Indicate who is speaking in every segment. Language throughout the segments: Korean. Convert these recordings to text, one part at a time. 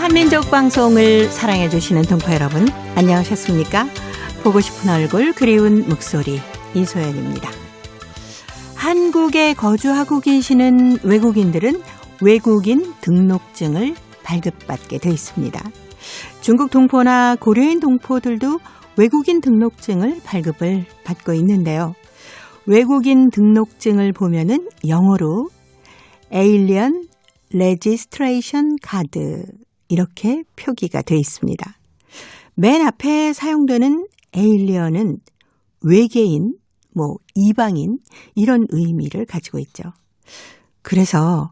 Speaker 1: 한민족 방송을 사랑해 주시는 동포 여러분, 안녕하셨습니까? 보고 싶은 얼굴, 그리운 목소리, 이소연입니다. 한국에 거주하고 계시는 외국인들은 외국인 등록증을 발급받게 돼 있습니다. 중국 동포나 고려인 동포들도 외국인 등록증을 발급을 받고 있는데요. 외국인 등록증을 보면은 영어로 Alien Registration Card 이렇게 표기가 되어 있습니다. 맨 앞에 사용되는 alien은 외계인, 이방인 이런 의미를 가지고 있죠. 그래서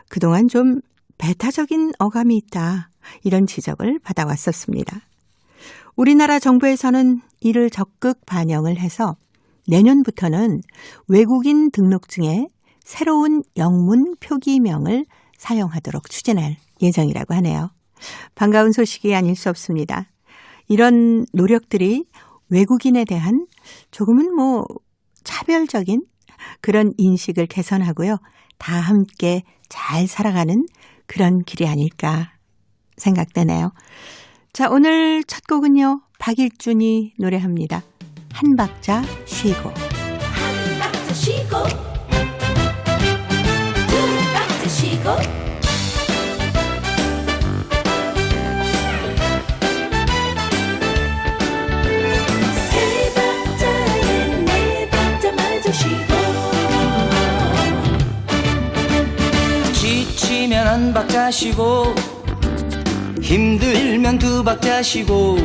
Speaker 1: 그동안 좀 배타적인 어감이 있다 이런 지적을 받아왔었습니다. 우리나라 정부에서는 이를 적극 반영을 해서 내년부터는 외국인 등록증에 새로운 영문 표기명을 사용하도록 추진할 예정이라고 하네요. 반가운 소식이 아닐 수 없습니다. 이런 노력들이 외국인에 대한 조금은 차별적인 그런 인식을 개선하고요. 다 함께 잘 살아가는 그런 길이 아닐까 생각되네요. 자, 오늘 첫 곡은요. 박일준이 노래합니다. 한 박자 쉬고.
Speaker 2: 한 박자 쉬고 두 박자 쉬고 세 박자에 네 박자마저 쉬고
Speaker 3: 지치면 한 박자 쉬고 힘들면 두 박자 쉬고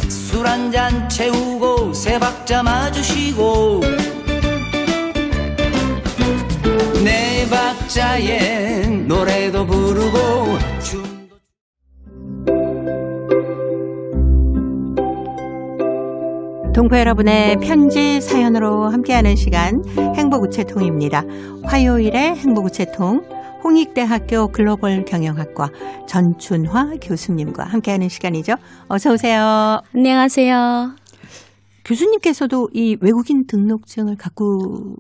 Speaker 3: 술 한잔 채우고 세 박자 마주 쉬고 네 박자에 노래도 부르고 춤도
Speaker 1: 동포 여러분의 편지 사연으로 함께하는 시간 행복우체통입니다. 화요일에 행복우체통 홍익대학교 글로벌 경영학과 전춘화 교수님과 함께하는 시간이죠. 어서 오세요.
Speaker 4: 안녕하세요.
Speaker 1: 교수님께서도 이 외국인 등록증을 갖고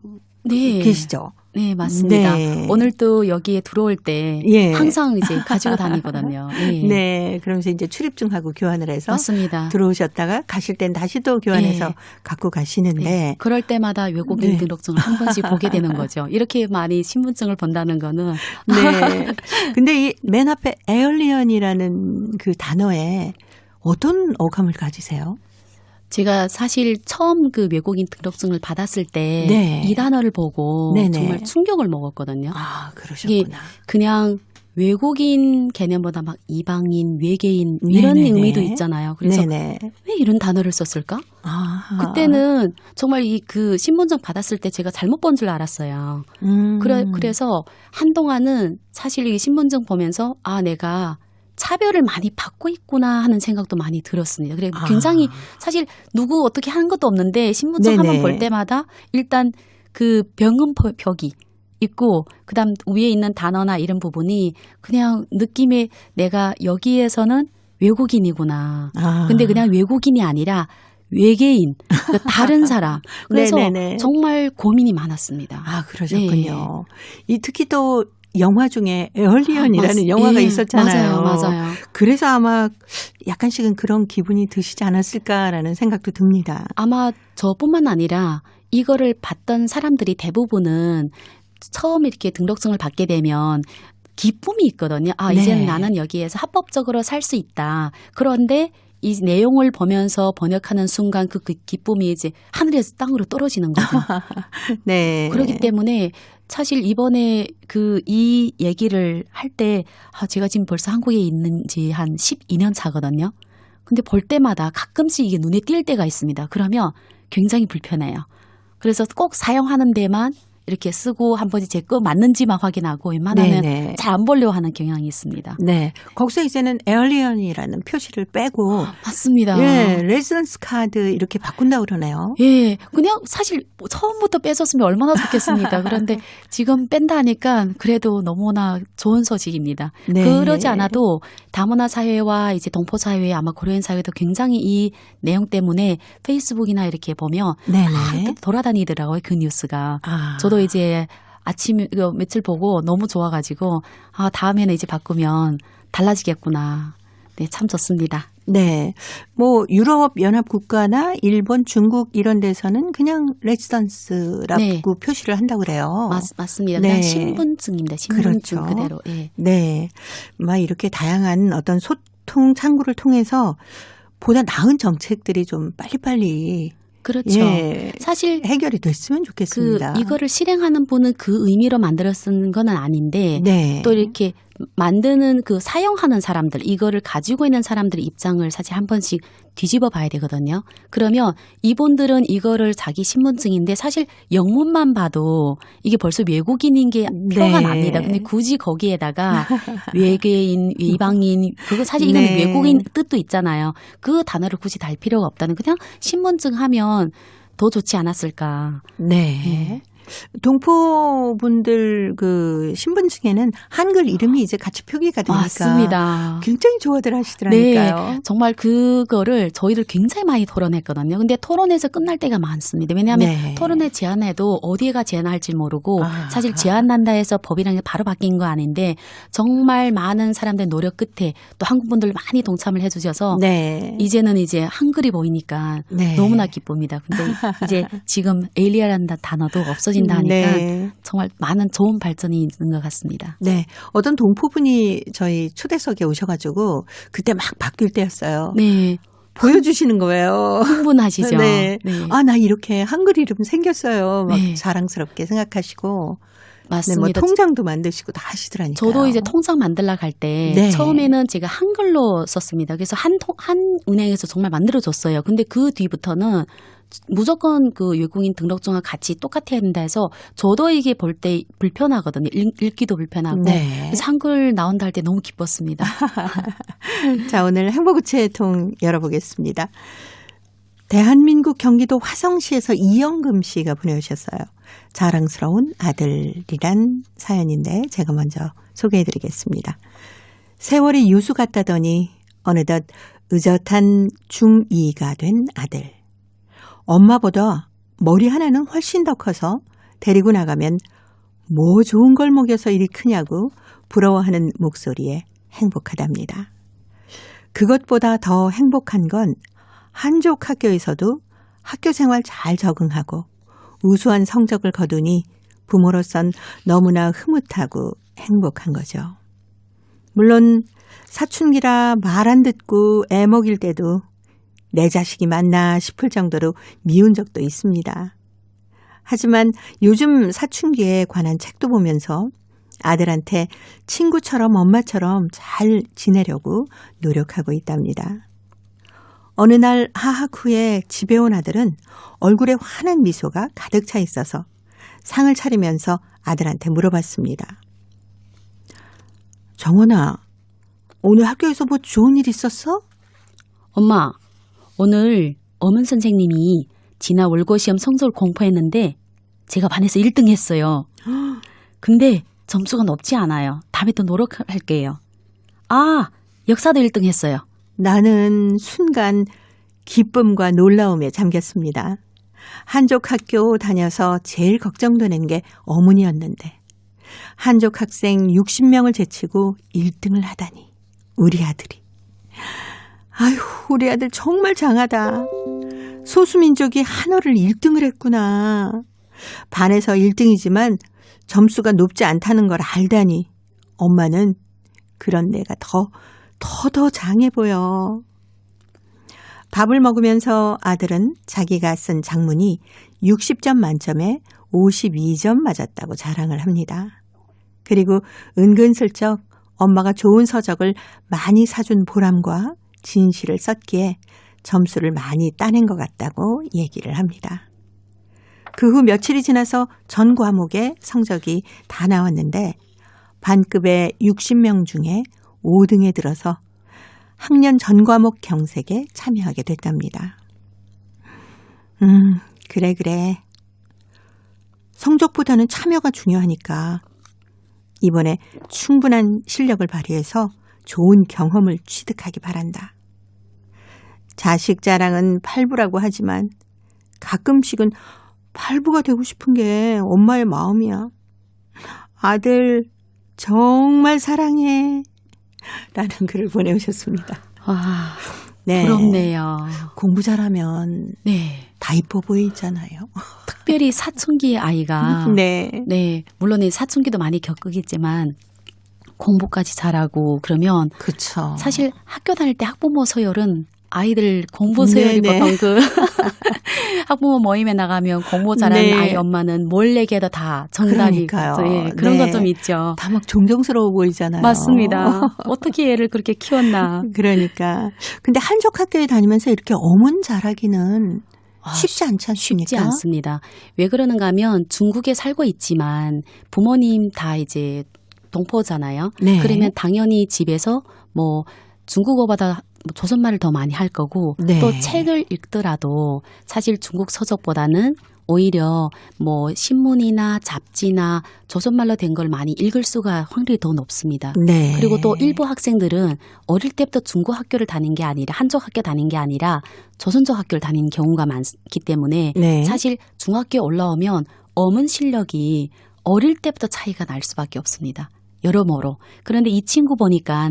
Speaker 1: 계시죠?
Speaker 4: 네, 맞습니다.
Speaker 1: 네.
Speaker 4: 오늘도 여기에 들어올 때
Speaker 1: 예.
Speaker 4: 항상 이제 가지고 다니거든요. 네.
Speaker 1: 네, 그러면서 이제 출입증하고 교환을 해서
Speaker 4: 맞습니다.
Speaker 1: 들어오셨다가 가실 땐 다시 또 교환해서
Speaker 4: 네.
Speaker 1: 갖고 가시는데
Speaker 4: 네. 그럴 때마다 외국인
Speaker 1: 네.
Speaker 4: 등록증을 한 번씩 보게 되는 거죠. 이렇게 많이 신분증을 본다는 거는
Speaker 1: 네. 근데 이 맨 앞에 에얼리언이라는 그 단어에 어떤 어감을 가지세요?
Speaker 4: 제가 사실 처음 그 외국인 등록증을 받았을 때
Speaker 1: 네.
Speaker 4: 이 단어를 보고
Speaker 1: 네네.
Speaker 4: 정말 충격을 먹었거든요.
Speaker 1: 아,
Speaker 4: 이게
Speaker 1: 그러셨구나.
Speaker 4: 그냥 외국인 개념보다 막 이방인, 외계인 이런
Speaker 1: 네네네.
Speaker 4: 의미도 있잖아요. 그래서
Speaker 1: 네네.
Speaker 4: 왜 이런 단어를 썼을까?
Speaker 1: 아,
Speaker 4: 그때는 정말 이 그 신분증 받았을 때 제가 잘못 본 줄 알았어요. 그래서 한동안은 사실 이 신분증 보면서 내가 차별을 많이 받고 있구나 하는 생각도 많이 들었습니다. 그래 굉장히 사실 누구 어떻게 하는 것도 없는데 신분증
Speaker 1: 네네.
Speaker 4: 한번 볼 때마다 일단 그 병음벽이 있고 그다음 위에 있는 단어나 이런 부분이 그냥 느낌에 내가 여기에서는 외국인이구나. 근데 그냥 외국인이 아니라 외계인, 그러니까 다른 사람. 그래서
Speaker 1: 네네네.
Speaker 4: 정말 고민이 많았습니다.
Speaker 1: 아, 그러셨군요. 이 특히 또 영화 중에 에얼리언이라는
Speaker 4: 맞-
Speaker 1: 영화가
Speaker 4: 예,
Speaker 1: 있었잖아요.
Speaker 4: 맞아요.
Speaker 1: 그래서 아마 약간씩은 그런 기분이 드시지 않았을까라는 생각도 듭니다.
Speaker 4: 아마 저뿐만 아니라 이거를 받던 사람들이 대부분은 처음 이렇게 등록증을 받게 되면 기쁨이 있거든요. 이제
Speaker 1: 네.
Speaker 4: 나는 여기에서 합법적으로 살 수 있다. 그런데 이 내용을 보면서 번역하는 순간 그 기쁨이 이제 하늘에서 땅으로 떨어지는 거죠.
Speaker 1: 네.
Speaker 4: 그렇기 때문에 사실 이번에 이 얘기를 할 때 제가 지금 벌써 한국에 있는지 한 12년 차거든요. 근데 볼 때마다 가끔씩 이게 눈에 띌 때가 있습니다. 그러면 굉장히 불편해요. 그래서 꼭 사용하는 데만 이렇게 쓰고 한 번씩 제 거 맞는지만 확인하고 웬만하면
Speaker 1: 네네.
Speaker 4: 잘 안 보려고 하는 경향이 있습니다.
Speaker 1: 네. 거기서 이제는 에얼리언이라는 표시를 빼고
Speaker 4: 맞습니다.
Speaker 1: 예, 레지던스 카드 이렇게 바꾼다고 그러네요.
Speaker 4: 예, 그냥 사실 처음부터 뺐었으면 얼마나 좋겠습니까? 그런데 지금 뺀다 하니까 그래도 너무나 좋은 소식입니다.
Speaker 1: 네.
Speaker 4: 그러지 않아도 다문화 사회와 이제 동포 사회 아마 고려인 사회도 굉장히 이 내용 때문에 페이스북이나 이렇게 보면
Speaker 1: 네네.
Speaker 4: 돌아다니더라고요, 그 뉴스가.
Speaker 1: 아.
Speaker 4: 저도 이제 아침에 이거 며칠 보고 너무 좋아가지고 다음에는 이제 바꾸면 달라지겠구나. 네, 참 좋습니다.
Speaker 1: 네. 뭐 유럽 연합 국가나 일본, 중국 이런 데서는 그냥 레지던스라고
Speaker 4: 네.
Speaker 1: 표시를 한다고 그래요.
Speaker 4: 맞습니다.
Speaker 1: 네.
Speaker 4: 그냥 신분증입니다. 신분증
Speaker 1: 그렇죠.
Speaker 4: 그대로. 예.
Speaker 1: 네. 막 이렇게 다양한 어떤 소통 창구를 통해서 보다 나은 정책들이 좀 빨리빨리
Speaker 4: 그렇죠.
Speaker 1: 예,
Speaker 4: 사실
Speaker 1: 해결이 됐으면 좋겠습니다.
Speaker 4: 이거를 실행하는 분은 그 의미로 만들어 쓴 건 아닌데
Speaker 1: 네.
Speaker 4: 또 이렇게 만드는 그 사용하는 사람들 이거를 가지고 있는 사람들의 입장을 사실 한 번씩 뒤집어 봐야 되거든요. 그러면 이분들은 이거를 자기 신분증인데 사실 영문만 봐도 이게 벌써 외국인인 게 표가
Speaker 1: 네.
Speaker 4: 납니다. 근데 굳이 거기에다가 외계인, 이방인 그거 사실 이거는
Speaker 1: 네.
Speaker 4: 외국인 뜻도 있잖아요. 그 단어를 굳이 달 필요가 없다는 그냥 신분증 하면 더 좋지 않았을까.
Speaker 1: 네. 동포분들 그 신분증에는 한글 이름이 이제 같이 표기가 되니까
Speaker 4: 맞습니다.
Speaker 1: 굉장히 좋아들 하시더라니까요.
Speaker 4: 네, 정말 그거를 저희들 굉장히 많이 토론했거든요. 근데 토론에서 끝날 때가 많습니다. 왜냐하면
Speaker 1: 네.
Speaker 4: 토론회 제안해도 어디가 제안할지 모르고
Speaker 1: 아.
Speaker 4: 사실 제안난다 해서 법이랑 게 바로 바뀐 거 아닌데 정말 많은 사람들의 노력 끝에 또 한국 분들 많이 동참을 해주셔서
Speaker 1: 네.
Speaker 4: 이제는 이제 한글이 보이니까
Speaker 1: 네.
Speaker 4: 너무나 기쁩니다. 근데 이제 지금 에일리아라는 단어도 없어진다 하니까
Speaker 1: 네.
Speaker 4: 정말 많은 좋은 발전이 있는 것 같습니다.
Speaker 1: 네. 어떤 동포분이 저희 초대석에 오셔가지고 그때 막 바뀔 때였어요.
Speaker 4: 네,
Speaker 1: 보여주시는 거예요.
Speaker 4: 흥분하시죠.
Speaker 1: 네. 아, 나 이렇게 한글 이름 생겼어요. 막
Speaker 4: 네.
Speaker 1: 자랑스럽게 생각하시고. 네, 뭐
Speaker 4: 맞습니다.
Speaker 1: 통장도 만드시고 다 하시더라니까요.
Speaker 4: 저도 이제 통장 만들러 갈 때
Speaker 1: 네.
Speaker 4: 처음에는 제가 한글로 썼습니다. 그래서 한 은행에서 정말 만들어줬어요. 근데 그 뒤부터는 무조건 그 외국인 등록증과 같이 똑같아야 된다 해서 저도 이게 볼 때 불편하거든요. 읽기도 불편하고.
Speaker 1: 네.
Speaker 4: 그래서 한글 나온다 할 때 너무 기뻤습니다.
Speaker 1: 자, 오늘 행복우체통 열어보겠습니다. 대한민국 경기도 화성시에서 이영금 씨가 보내주셨어요. 자랑스러운 아들이란 사연인데 제가 먼저 소개해드리겠습니다. 세월이 유수 같다더니 어느덧 의젓한 중2가 된 아들. 엄마보다 머리 하나는 훨씬 더 커서 데리고 나가면 뭐 좋은 걸 먹여서 이리 크냐고 부러워하는 목소리에 행복하답니다. 그것보다 더 행복한 건 한족 학교에서도 학교 생활 잘 적응하고 우수한 성적을 거두니 부모로선 너무나 흐뭇하고 행복한 거죠. 물론 사춘기라 말 안 듣고 애 먹일 때도 내 자식이 맞나 싶을 정도로 미운 적도 있습니다. 하지만 요즘 사춘기에 관한 책도 보면서 아들한테 친구처럼 엄마처럼 잘 지내려고 노력하고 있답니다. 어느 날 하학 후에 집에 온 아들은 얼굴에 환한 미소가 가득 차 있어서 상을 차리면서 아들한테 물어봤습니다. 정원아, 오늘 학교에서 뭐 좋은 일 있었어?
Speaker 4: 엄마, 오늘 어문 선생님이 진아 월고시험 성적을 공포했는데 제가 반에서 1등 했어요. 근데 점수가 높지 않아요. 다음에 또 노력할게요. 아, 역사도 1등 했어요.
Speaker 1: 나는 순간 기쁨과 놀라움에 잠겼습니다. 한족 학교 다녀서 제일 걱정되는 게 어문이었는데 한족 학생 60명을 제치고 1등을 하다니 우리 아들이. 아휴, 우리 아들 정말 장하다. 소수민족이 한어를 1등을 했구나. 반에서 1등이지만 점수가 높지 않다는 걸 알다니 엄마는 그런 내가 더 장해 보여. 밥을 먹으면서 아들은 자기가 쓴 작문이 60점 만점에 52점 맞았다고 자랑을 합니다. 그리고 은근슬쩍 엄마가 좋은 서적을 많이 사준 보람과 진실을 썼기에 점수를 많이 따낸 것 같다고 얘기를 합니다. 그 후 며칠이 지나서 전 과목에 성적이 다 나왔는데 반급의 60명 중에 5등에 들어서 학년 전 과목 경색에 참여하게 됐답니다. 그래. 성적보다는 참여가 중요하니까 이번에 충분한 실력을 발휘해서 좋은 경험을 취득하기 바란다. 자식 자랑은 팔부라고 하지만 가끔씩은 팔부가 되고 싶은 게 엄마의 마음이야. 아들 정말 사랑해. 라는 글을 보내오셨습니다.
Speaker 4: 와,
Speaker 1: 네.
Speaker 4: 부럽네요.
Speaker 1: 공부 잘하면
Speaker 4: 네.
Speaker 1: 다 이뻐 보이잖아요.
Speaker 4: 특별히 사춘기의 아이가
Speaker 1: 네.
Speaker 4: 네, 물론 이 사춘기도 많이 겪겠지만 공부까지 잘하고 그러면
Speaker 1: 그쵸.
Speaker 4: 사실 학교 다닐 때 학부모 서열은 아이들 공부 서열이
Speaker 1: 네네.
Speaker 4: 보통 그 학부모 모임에 나가면 공부 잘하는
Speaker 1: 네.
Speaker 4: 아이 엄마는 뭘 얘기해도 다 정답이
Speaker 1: 그러니까요.
Speaker 4: 예, 그런
Speaker 1: 네.
Speaker 4: 건 좀 있죠.
Speaker 1: 다 막 존경스러워 보이잖아요.
Speaker 4: 맞습니다. 어떻게 애를 그렇게 키웠나.
Speaker 1: 그러니까. 근데 한족 학교에 다니면서 이렇게 어문 잘하기는
Speaker 4: 아,
Speaker 1: 쉽지 않지 않습니까?
Speaker 4: 쉽지 않습니다. 왜 그러는가 하면 중국에 살고 있지만 부모님 다 이제 동포잖아요.
Speaker 1: 네.
Speaker 4: 그러면 당연히 집에서 뭐 중국어보다 조선말을 더 많이 할 거고
Speaker 1: 네.
Speaker 4: 또 책을 읽더라도 사실 중국 서적보다는 오히려 뭐 신문이나 잡지나 조선말로 된 걸 많이 읽을 수가 확률이 더 높습니다.
Speaker 1: 네.
Speaker 4: 그리고 또 일부 학생들은 어릴 때부터 중국 학교를 다닌 게 아니라 한족 학교 다닌 게 아니라 조선족 학교를 다닌 경우가 많기 때문에
Speaker 1: 네.
Speaker 4: 사실 중학교에 올라오면 어문 실력이 어릴 때부터 차이가 날 수밖에 없습니다. 여러모로. 그런데 이 친구 보니까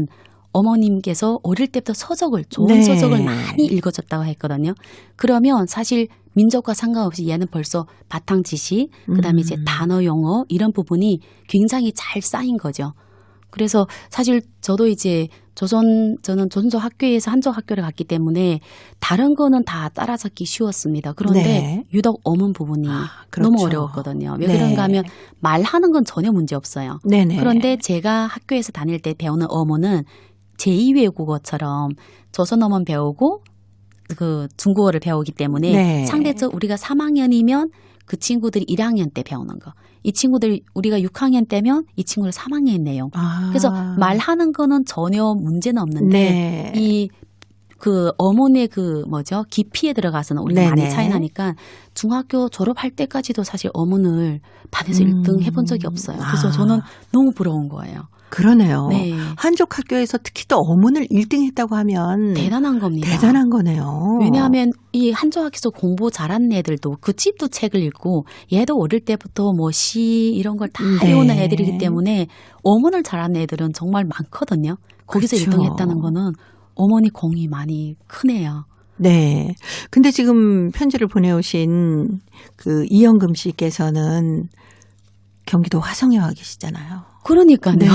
Speaker 4: 어머님께서 어릴 때부터 서적을 좋은
Speaker 1: 네.
Speaker 4: 서적을 많이 읽어줬다고 했거든요. 그러면 사실 민족과 상관없이 얘는 벌써 바탕 지식, 그다음에 이제 단어 용어 이런 부분이 굉장히 잘 쌓인 거죠. 그래서 사실 저도 이제 저는 조선족 학교에서 한족 학교를 갔기 때문에 다른 거는 다 따라잡기 쉬웠습니다. 그런데
Speaker 1: 네.
Speaker 4: 유독 어문 부분이
Speaker 1: 그렇죠.
Speaker 4: 너무 어려웠거든요. 왜
Speaker 1: 네.
Speaker 4: 그런가 하면 말하는 건 전혀 문제 없어요.
Speaker 1: 네네.
Speaker 4: 그런데 제가 학교에서 다닐 때 배우는 어문은 제2외국어처럼 조선 어문 배우고 그 중국어를 배우기 때문에
Speaker 1: 네.
Speaker 4: 상대적 우리가 3학년이면 그 친구들이 1학년 때 배우는 거. 이 친구들이 우리가 6학년 때면 이 친구들 3학년 내용.
Speaker 1: 아.
Speaker 4: 그래서 말하는 거는 전혀 문제는 없는데
Speaker 1: 네.
Speaker 4: 이 그 어문의 그 뭐죠? 깊이에 들어가서는 우리가
Speaker 1: 네네.
Speaker 4: 많이 차이 나니까 중학교 졸업할 때까지도 사실 어문을 반에서 1등 해본 적이 없어요. 그래서
Speaker 1: 아.
Speaker 4: 저는 너무 부러운 거예요.
Speaker 1: 그러네요.
Speaker 4: 네.
Speaker 1: 한족 학교에서 특히 또 어문을 1등 했다고 하면
Speaker 4: 대단한 겁니다.
Speaker 1: 대단한 거네요.
Speaker 4: 왜냐하면 이 한족 학교에서 공부 잘하는 애들도 그 집도 책을 읽고 얘도 어릴 때부터 뭐 시 이런 걸 다
Speaker 1: 네.
Speaker 4: 외우는 애들이기 때문에 어문을 잘하는 애들은 정말 많거든요. 거기서
Speaker 1: 그렇죠.
Speaker 4: 1등 했다는 거는 어머니 공이 많이 크네요.
Speaker 1: 네. 근데 지금 편지를 보내오신 그 이영금 씨께서는 경기도 화성에 와 계시잖아요.
Speaker 4: 그러니까요.
Speaker 1: 네.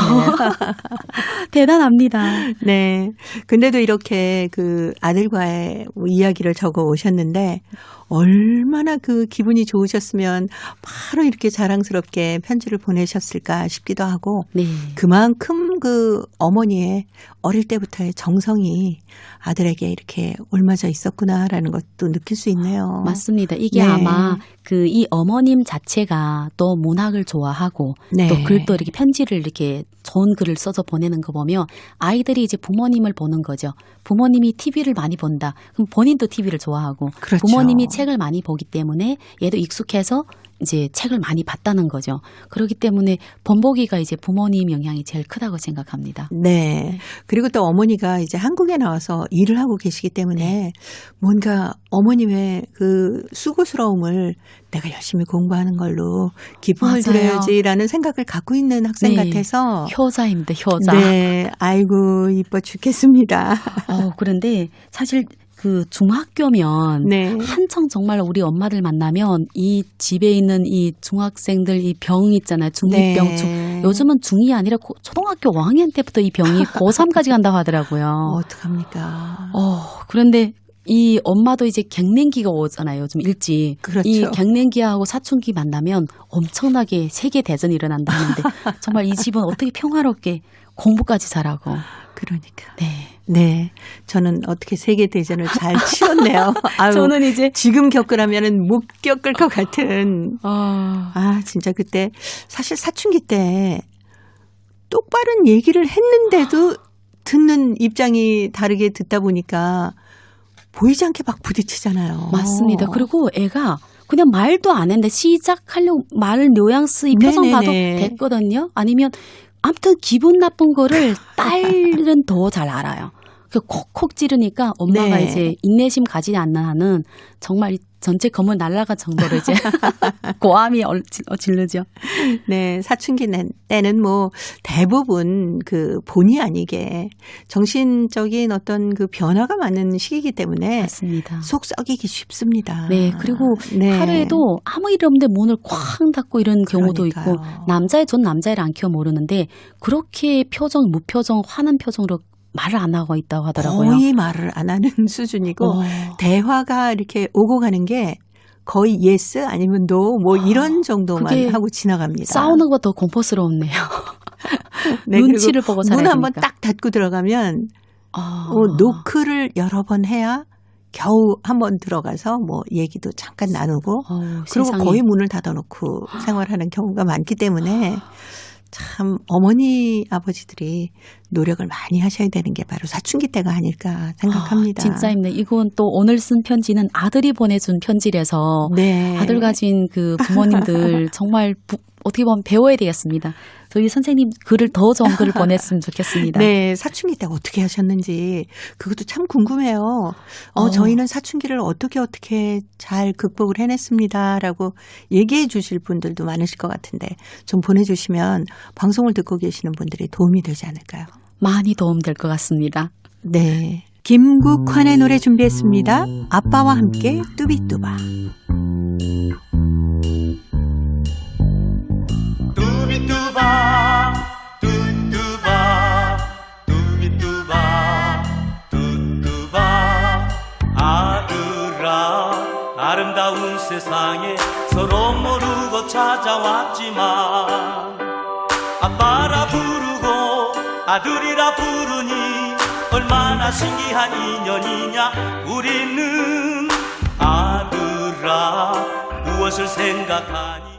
Speaker 4: 대단합니다.
Speaker 1: 네. 근데도 이렇게 그 아들과의 이야기를 적어 오셨는데 얼마나 그 기분이 좋으셨으면 바로 이렇게 자랑스럽게 편지를 보내셨을까 싶기도 하고
Speaker 4: 네.
Speaker 1: 그만큼 그 어머니의 어릴 때부터의 정성이 아들에게 이렇게 옮아져 있었구나라는 것도 느낄 수 있네요.
Speaker 4: 맞습니다. 이게
Speaker 1: 네.
Speaker 4: 아마 그 이 어머님 자체가 또 문학을 좋아하고
Speaker 1: 네.
Speaker 4: 또 글도 이렇게 편지를 이렇게 좋은 글을 써서 보내는 거 보면 아이들이 이제 부모님을 보는 거죠. 부모님이 TV를 많이 본다. 그럼 본인도 TV를 좋아하고
Speaker 1: 그렇죠.
Speaker 4: 부모님이 책을 많이 보기 때문에 얘도 익숙해서 이제 책을 많이 봤다는 거죠. 그렇기 때문에 본보기가 이제 부모님 영향이 제일 크다고 생각합니다.
Speaker 1: 네. 그리고 또 어머니가 이제 한국에 나와서 일을 하고 계시기 때문에 뭔가 어머님의 그 수고스러움을 내가 열심히 공부하는 걸로 기쁨을
Speaker 4: 맞아요.
Speaker 1: 드려야지라는 생각을 갖고 있는 학생
Speaker 4: 네.
Speaker 1: 같아서
Speaker 4: 효자입니다. 효자.
Speaker 1: 네. 아이고 이뻐 죽겠습니다.
Speaker 4: 그런데 사실 그 중학교면
Speaker 1: 네.
Speaker 4: 한창 정말 우리 엄마들 만나면 이 집에 있는 이 중학생들 이 병 있잖아요. 중이병.
Speaker 1: 네.
Speaker 4: 요즘은 중2이 아니라 초등학교 5학년 때부터 이 병이 고3까지 간다고 하더라고요.
Speaker 1: 어떡합니까?
Speaker 4: 그런데 이 엄마도 이제 갱년기가 오잖아요. 요즘 일찍.
Speaker 1: 그렇죠.
Speaker 4: 이 갱년기하고 사춘기 만나면 엄청나게 세계 대전이 일어난다 하는데 정말 이 집은 어떻게 평화롭게 공부까지 잘하고.
Speaker 1: 그러니까.
Speaker 4: 네.
Speaker 1: 네. 저는 어떻게 세계대전을 잘 치렀네요. 아유,
Speaker 4: 저는 이제
Speaker 1: 지금 겪으라면은 못 겪을 것 같은.
Speaker 4: 아,
Speaker 1: 진짜 그때 사실 사춘기 때 똑바른 얘기를 했는데도 듣는 입장이 다르게 듣다 보니까 보이지 않게 막 부딪히잖아요.
Speaker 4: 맞습니다. 그리고 애가 그냥 말도 안 했는데 시작하려고 말 뉘앙스 이 표정 봐도
Speaker 1: 네네네.
Speaker 4: 됐거든요. 아니면 아무튼 기분 나쁜 거를 딸은 더 잘 알아요. 그 콕콕 찌르니까 엄마가
Speaker 1: 네.
Speaker 4: 이제 인내심 가지지 않는 한은 정말 전체 건물 날아갈 정도로 이제 고함이 질르죠.
Speaker 1: 네, 사춘기 때는 뭐 대부분 그 본의 아니게 정신적인 어떤 그 변화가 많은 시기이기 때문에
Speaker 4: 맞습니다.
Speaker 1: 속 썩이기 쉽습니다.
Speaker 4: 네, 그리고
Speaker 1: 네.
Speaker 4: 하루에도 아무 일 없는데 문을 쾅 닫고 이런 경우도 있고
Speaker 1: 그러니까요.
Speaker 4: 전 남자애를 안 키워 모르는데 그렇게 무표정, 화난 표정으로 말을 안 하고 있다고 하더라고요.
Speaker 1: 거의 말을 안 하는 수준이고 대화가 이렇게 오고 가는 게 거의 yes 아니면 no 뭐 이런 정도만
Speaker 4: 그게
Speaker 1: 하고 지나갑니다.
Speaker 4: 싸우는 것도 공포스럽네요.
Speaker 1: 네,
Speaker 4: 눈치를 보고 살아야
Speaker 1: 문 한번
Speaker 4: 되니까.
Speaker 1: 딱 닫고 들어가면
Speaker 4: 아.
Speaker 1: 노크를 여러 번 해야 겨우 한번 들어가서 뭐 얘기도 잠깐 나누고 그리고
Speaker 4: 세상에.
Speaker 1: 거의 문을 닫아놓고 생활하는 경우가 많기 때문에 참 어머니 아버지들이 노력을 많이 하셔야 되는 게 바로 사춘기 때가 아닐까 생각합니다.
Speaker 4: 진짜 힘내. 이건 또 오늘 쓴 편지는 아들이 보내준 편지라서
Speaker 1: 네.
Speaker 4: 아들 가진 그 부모님들 정말 어떻게 보면 배워야 되겠습니다. 저희 선생님 글을 더 좋은 글을 보냈으면 좋겠습니다.
Speaker 1: 네, 사춘기 때 어떻게 하셨는지 그것도 참 궁금해요. 저희는 사춘기를 어떻게 잘 극복을 해냈습니다라고 얘기해 주실 분들도 많으실 것 같은데 좀 보내주시면 방송을 듣고 계시는 분들이 도움이 되지 않을까요?
Speaker 4: 많이 도움될 것 같습니다.
Speaker 1: 네. 김국환의 노래 준비했습니다. 아빠와 함께 뚜비뚜바.
Speaker 5: 뚜비뚜바 뚜뚜바 뚜비뚜바 뚜뚜바 아들아 아름다운 세상에 서로 모르고 찾아왔지만 아빠라 부르고 아들이라 부르니 얼마나 신기한 인연이냐 우리는 아들아 무엇을 생각하니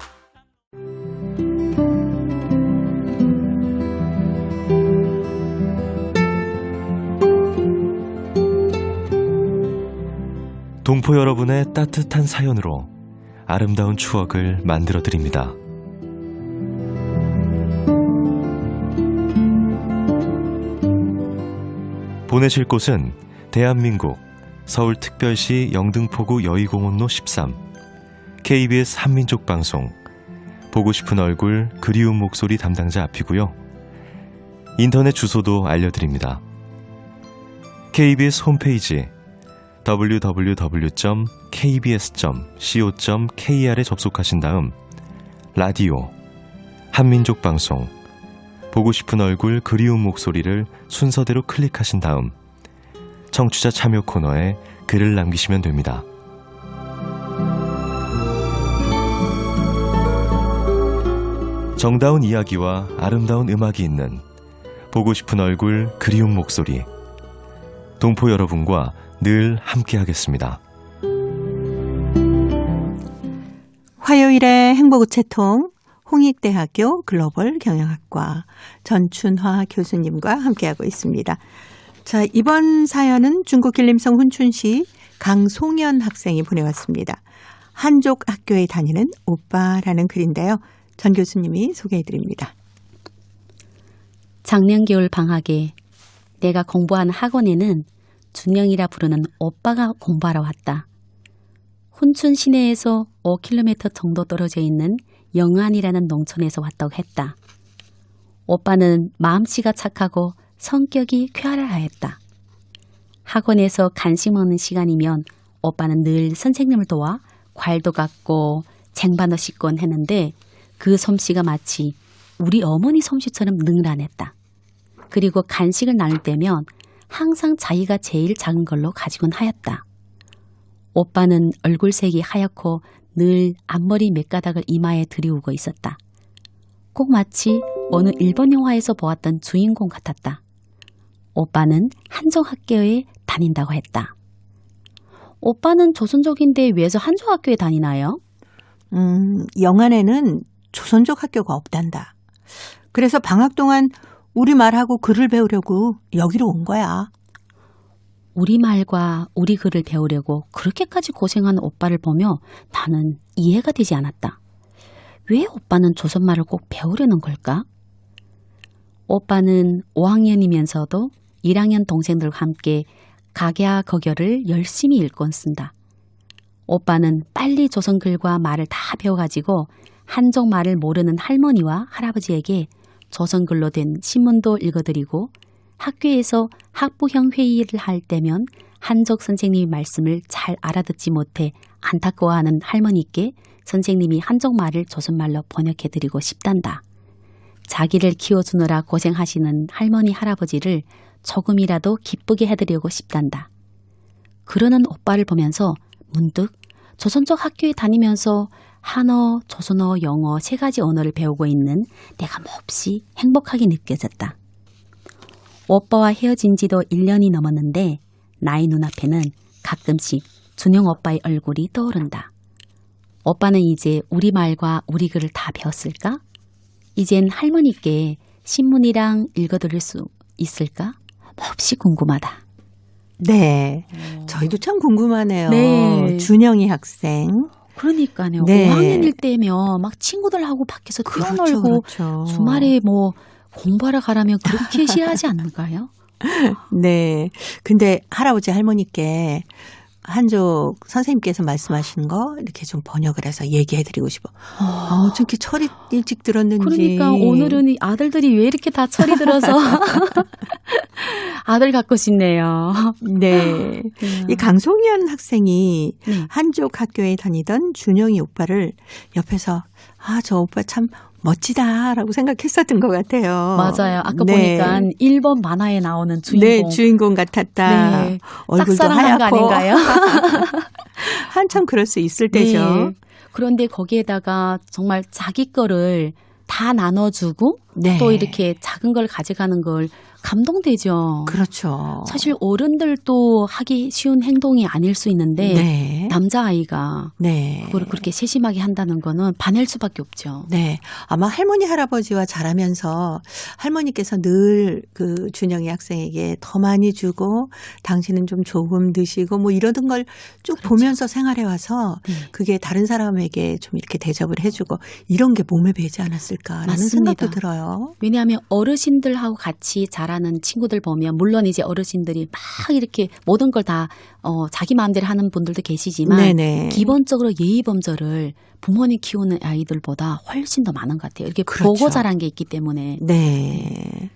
Speaker 6: 동포 여러분의 따뜻한 사연으로 아름다운 추억을 만들어 드립니다. 보내실 곳은 대한민국 서울특별시 영등포구 여의공원로 13 KBS 한민족방송 보고 싶은 얼굴 그리운 목소리 담당자 앞이고요. 인터넷 주소도 알려드립니다. KBS 홈페이지 www.kbs.co.kr에 접속하신 다음 라디오, 한민족방송, 보고 싶은 얼굴 그리운 목소리를 순서대로 클릭하신 다음 청취자 참여 코너에 글을 남기시면 됩니다. 정다운 이야기와 아름다운 음악이 있는 보고 싶은 얼굴 그리운 목소리 동포 여러분과 늘 함께하겠습니다.
Speaker 1: 화요일의 행복우체통 홍익대학교 글로벌 경영학과 전춘화 교수님과 함께하고 있습니다. 자, 이번 사연은 중국 길림성 훈춘시 강송연 학생이 보내왔습니다. 한족 학교에 다니는 오빠라는 글인데요. 전 교수님이 소개해드립니다.
Speaker 4: 작년 겨울 방학에 내가 공부하는 학원에는 준영이라 부르는 오빠가 공부하러 왔다. 훈춘 시내에서 5km 정도 떨어져 있는 영안이라는 농촌에서 왔다고 했다. 오빠는 마음씨가 착하고 성격이 쾌활하였다. 학원에서 간식 먹는 시간이면 오빠는 늘 선생님을 도와 과일도 갖고 쟁반도 씻곤 했는데 그 솜씨가 마치 우리 어머니 솜씨처럼 능란했다. 그리고 간식을 나눌 때면 항상 자기가 제일 작은 걸로 가지곤 하였다. 오빠는 얼굴색이 하얗고 늘 앞머리 몇 가닥을 이마에 들이우고 있었다. 꼭 마치 어느 일본 영화에서 보았던 주인공 같았다. 오빠는 한족학교에 다닌다고 했다. 오빠는 조선족인데 왜서 한족학교에 다니나요?
Speaker 1: 영안에는 조선족 학교가 없단다. 그래서 방학 동안 우리말하고 글을 배우려고 여기로 온 거야.
Speaker 4: 우리말과 우리 글을 배우려고 그렇게까지 고생하는 오빠를 보며 나는 이해가 되지 않았다. 왜 오빠는 조선말을 꼭 배우려는 걸까? 오빠는 5학년이면서도 1학년 동생들과 함께 각야 거결을 열심히 읽곤 쓴다. 오빠는 빨리 조선 글과 말을 다 배워가지고 한족 말을 모르는 할머니와 할아버지에게 조선 글로 된 신문도 읽어드리고 학교에서 학부형 회의를 할 때면 한족 선생님이 말씀을 잘 알아듣지 못해 안타까워하는 할머니께 선생님이 한족 말을 조선말로 번역해드리고 싶단다. 자기를 키워주느라 고생하시는 할머니 할아버지를 조금이라도 기쁘게 해드리고 싶단다. 그러는 오빠를 보면서 문득 조선족 학교에 다니면서 한어, 조선어, 영어 3가지 언어를 배우고 있는 내가 몹시 행복하게 느껴졌다. 오빠와 헤어진 지도 1년이 넘었는데 나의 눈앞에는 가끔씩 준영 오빠의 얼굴이 떠오른다. 오빠는 이제 우리말과 우리 글을 다 배웠을까? 이젠 할머니께 신문이랑 읽어드릴 수 있을까? 몹시 궁금하다.
Speaker 1: 네. 저희도 참 궁금하네요.
Speaker 4: 네.
Speaker 1: 준영이 학생.
Speaker 4: 그러니까요.
Speaker 1: 네.
Speaker 4: 5학년일 때면 막 친구들하고 밖에서 뛰어놀고
Speaker 1: 그렇죠.
Speaker 4: 주말에 뭐 공부하러 가라면 그렇게 싫어하지 않을까요?
Speaker 1: 네. 근데 할아버지 할머니께 한족 선생님께서 말씀하시는 거 이렇게 좀 번역을 해서 얘기해드리고 싶어. 어떻게 철이 일찍 들었는지.
Speaker 4: 그러니까 오늘은 이 아들들이 왜 이렇게 다 철이 들어서 아들 갖고 싶네요.
Speaker 1: 네. 이 강송현 학생이
Speaker 4: 네.
Speaker 1: 한족 학교에 다니던 준영이 오빠를 옆에서 저 오빠 참 멋지다라고 생각했었던 것 같아요.
Speaker 4: 맞아요. 아까
Speaker 1: 네.
Speaker 4: 보니까 일본 만화에 나오는 주인공.
Speaker 1: 네, 주인공 같았다.
Speaker 4: 네.
Speaker 1: 얼굴도
Speaker 4: 짝사랑한 거
Speaker 1: 하얗고.
Speaker 4: 아닌가요?
Speaker 1: 한참 그럴 수 있을 때죠.
Speaker 4: 네. 그런데 거기에다가 정말 자기 거를 다 나눠주고
Speaker 1: 네.
Speaker 4: 또 이렇게 작은 걸 가져가는 걸 감동되죠.
Speaker 1: 그렇죠.
Speaker 4: 사실 어른들도 하기 쉬운 행동이 아닐 수 있는데
Speaker 1: 네.
Speaker 4: 남자아이가
Speaker 1: 네.
Speaker 4: 그거를 그렇게 세심하게 한다는 거는 반할 수밖에 없죠.
Speaker 1: 네. 아마 할머니, 할아버지와 자라면서 할머니께서 늘 그 준영이 학생에게 더 많이 주고 당신은 좀 조금 드시고 뭐 이러던 걸 쭉
Speaker 4: 그렇죠.
Speaker 1: 보면서 생활해 와서
Speaker 4: 네.
Speaker 1: 그게 다른 사람에게 좀 이렇게 대접을 해주고 이런 게 몸에 배지 않았을까라는
Speaker 4: 맞습니다.
Speaker 1: 생각도 들어요.
Speaker 4: 왜냐하면 어르신들하고 같이 자라는 친구들 보면 물론 이제 어르신들이 막 이렇게 모든 걸 다 자기 마음대로 하는 분들도 계시지만
Speaker 1: 네네.
Speaker 4: 기본적으로 예의 범절을 부모님 키우는 아이들보다 훨씬 더 많은 것 같아요. 이렇게
Speaker 1: 그렇죠.
Speaker 4: 보고 자란 게 있기 때문에.
Speaker 1: 네.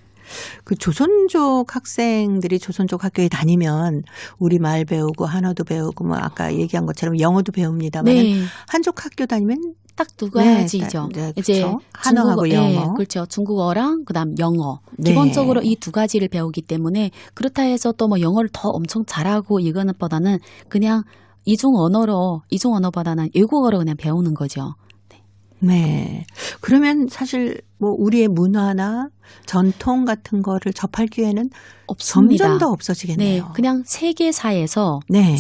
Speaker 1: 그 조선족 학생들이 조선족 학교에 다니면 우리말 배우고 한어도 배우고 뭐 아까 얘기한 것처럼 영어도 배웁니다만
Speaker 4: 네.
Speaker 1: 한족 학교 다니면
Speaker 4: 딱 두
Speaker 1: 네,
Speaker 4: 가지죠.
Speaker 1: 네,
Speaker 4: 이제
Speaker 1: 그렇죠. 한어하고
Speaker 4: 중국어,
Speaker 1: 영어.
Speaker 4: 예, 그렇죠. 중국어랑 그다음 영어.
Speaker 1: 네.
Speaker 4: 기본적으로 이 두 가지를 배우기 때문에 그렇다 해서 또 뭐 영어를 더 엄청 잘하고 이거는 보다는 그냥 이중 언어보다는 외국어로 그냥 배우는 거죠.
Speaker 1: 네. 그러면 사실 뭐 우리의 문화나 전통 같은 거를 접할 기회는
Speaker 4: 없습니다.
Speaker 1: 점점 더 없어지겠네요.
Speaker 4: 네, 그냥 세계사에서
Speaker 1: 네.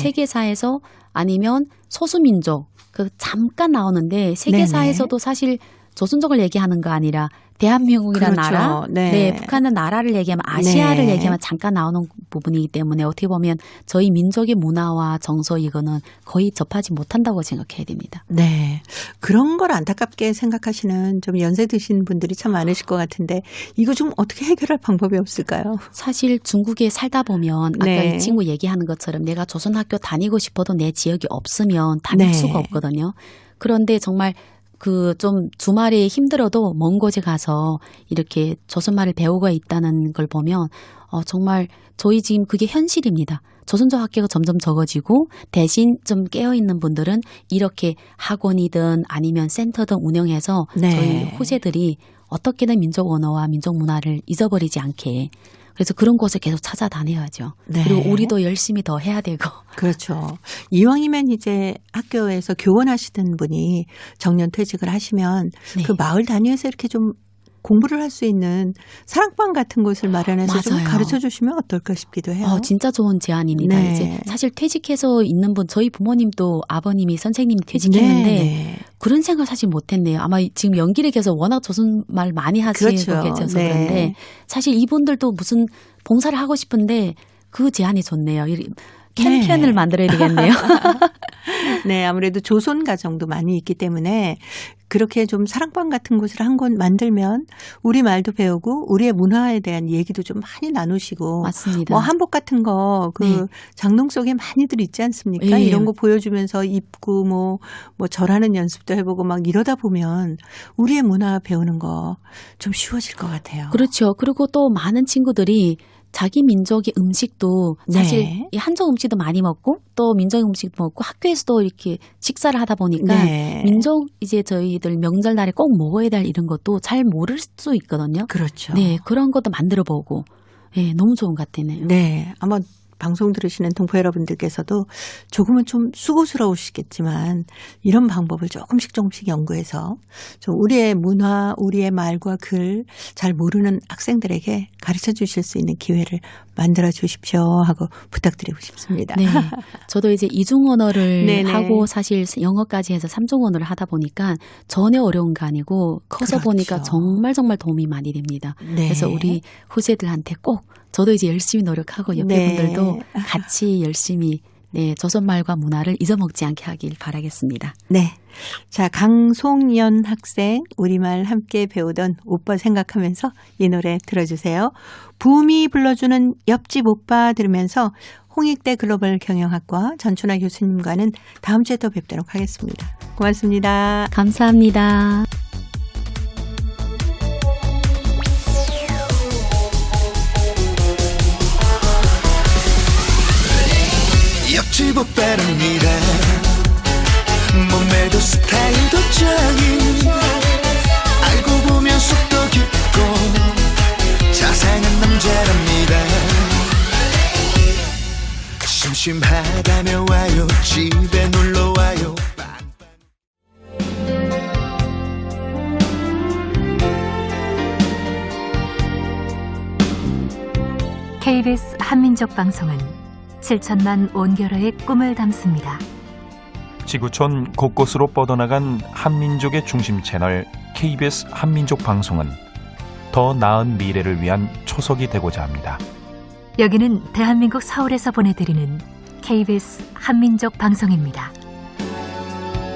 Speaker 4: 아니면 소수민족 그 잠깐 나오는데 세계사에서도 사실 조선족을 얘기하는 거 아니라 대한민국이라는
Speaker 1: 그렇죠.
Speaker 4: 나라,
Speaker 1: 네.
Speaker 4: 북한은 나라를 얘기하면 아시아를
Speaker 1: 네.
Speaker 4: 얘기하면 잠깐 나오는 부분이기 때문에 어떻게 보면 저희 민족의 문화와 정서 이거는 거의 접하지 못한다고 생각해야 됩니다.
Speaker 1: 네. 그런 걸 안타깝게 생각하시는 좀 연세 드신 분들이 참 많으실 것 같은데 이거 좀 어떻게 해결할 방법이 없을까요?
Speaker 4: 사실 중국에 살다 보면 아까
Speaker 1: 네.
Speaker 4: 이 친구 얘기하는 것처럼 내가 조선학교 다니고 싶어도 내 지역이 없으면 다닐
Speaker 1: 네.
Speaker 4: 수가 없거든요. 그런데 정말 그 좀 주말에 힘들어도 먼 곳에 가서 이렇게 조선말을 배우고 있다는 걸 보면 정말 저희 지금 그게 현실입니다. 조선족 학교가 점점 적어지고 대신 좀 깨어있는 분들은 이렇게 학원이든 아니면 센터든 운영해서
Speaker 1: 네.
Speaker 4: 저희 후세들이 어떻게든 민족 언어와 민족 문화를 잊어버리지 않게 그래서 그런 곳을 계속 찾아다녀야죠.
Speaker 1: 네.
Speaker 4: 그리고 우리도 열심히 더 해야 되고.
Speaker 1: 그렇죠. 이왕이면 이제 학교에서 교원하시던 분이 정년 퇴직을 하시면
Speaker 4: 네.
Speaker 1: 그 마을 단위에서 이렇게 좀 공부를 할 수 있는 사랑방 같은 곳을 마련해서 좀
Speaker 4: 맞아요.
Speaker 1: 가르쳐 주시면 어떨까 싶기도 해요.
Speaker 4: 진짜 좋은 제안입니다.
Speaker 1: 네.
Speaker 4: 이제 사실 퇴직해서 있는 분, 저희 부모님도 아버님이 선생님이 퇴직했는데
Speaker 1: 네.
Speaker 4: 그런 생각 사실 못했네요. 아마 지금 연기를 계속 워낙 조선말 많이 하시고
Speaker 1: 그렇죠.
Speaker 4: 계셔서
Speaker 1: 네.
Speaker 4: 그런데 사실 이분들도 무슨 봉사를 하고 싶은데 그 제안이 좋네요. 캠페인을
Speaker 1: 네.
Speaker 4: 만들어야 되겠네요.
Speaker 1: 네, 아무래도 조선 가정도 많이 있기 때문에 그렇게 좀 사랑방 같은 곳을 한 곳 만들면 우리 말도 배우고 우리의 문화에 대한 얘기도 좀 많이 나누시고
Speaker 4: 맞습니다.
Speaker 1: 뭐 한복 같은 거 그
Speaker 4: 네.
Speaker 1: 장롱 속에 많이들 있지 않습니까?
Speaker 4: 네.
Speaker 1: 이런 거 보여주면서 입고 뭐 절하는 연습도 해보고 막 이러다 보면 우리의 문화 배우는 거 좀 쉬워질 것 같아요.
Speaker 4: 그렇죠. 그리고 또 많은 친구들이 자기 민족의 음식도 사실
Speaker 1: 네.
Speaker 4: 이 한족 음식도 많이 먹고 또 민족 음식도 먹고 학교에서도 이렇게 식사를 하다 보니까
Speaker 1: 네.
Speaker 4: 민족 이제 저희들 명절날에 꼭 먹어야 될 이런 것도 잘 모를 수 있거든요.
Speaker 1: 그렇죠.
Speaker 4: 네, 그런 것도 만들어 보고 네, 너무 좋은 것 같네요.
Speaker 1: 네, 아마 방송 들으시는 동포 여러분들께서도 조금은 좀 수고스러우시겠지만 이런 방법을 조금씩 연구해서 좀 우리의 문화, 우리의 말과 글 잘 모르는 학생들에게 가르쳐 주실 수 있는 기회를 만들어 주십시오 하고 부탁드리고 싶습니다.
Speaker 4: 네. 저도 이제 이중 언어를
Speaker 1: 네네.
Speaker 4: 하고 사실 영어까지 해서 삼중 언어를 하다 보니까 전혀 어려운 거 아니고 커서
Speaker 1: 그렇죠.
Speaker 4: 보니까 정말 도움이 많이 됩니다.
Speaker 1: 네.
Speaker 4: 그래서 우리 후세들한테 꼭 저도 이제 열심히 노력하고 옆에
Speaker 1: 네.
Speaker 4: 분들도 같이 열심히 네, 조선말과 문화를 잊어먹지 않게 하길 바라겠습니다.
Speaker 1: 네. 자, 강송연 학생 우리말 함께 배우던 오빠 생각하면서 이 노래 들어주세요. 붐이 불러주는 옆집 오빠 들으면서 홍익대 글로벌 경영학과 전춘아 교수님과는 다음 주에 또 뵙도록 하겠습니다. 고맙습니다.
Speaker 4: 감사합니다.
Speaker 7: 옆집 오빠랍니다. 몸매도 스타일도 짱인 알고 보면 속도 깊고 자상한 남자랍니다. 심심하다며 와요 집에 놀러와요.
Speaker 8: KBS 한민족 방송은 7천만 온결어의 꿈을 담습니다.
Speaker 9: 지구촌 곳곳으로 뻗어나간 한민족의 중심 채널 KBS 한민족 방송은 더 나은 미래를 위한 초석이 되고자 합니다.
Speaker 8: 여기는 대한민국 서울에서 보내드리는 KBS 한민족 방송입니다.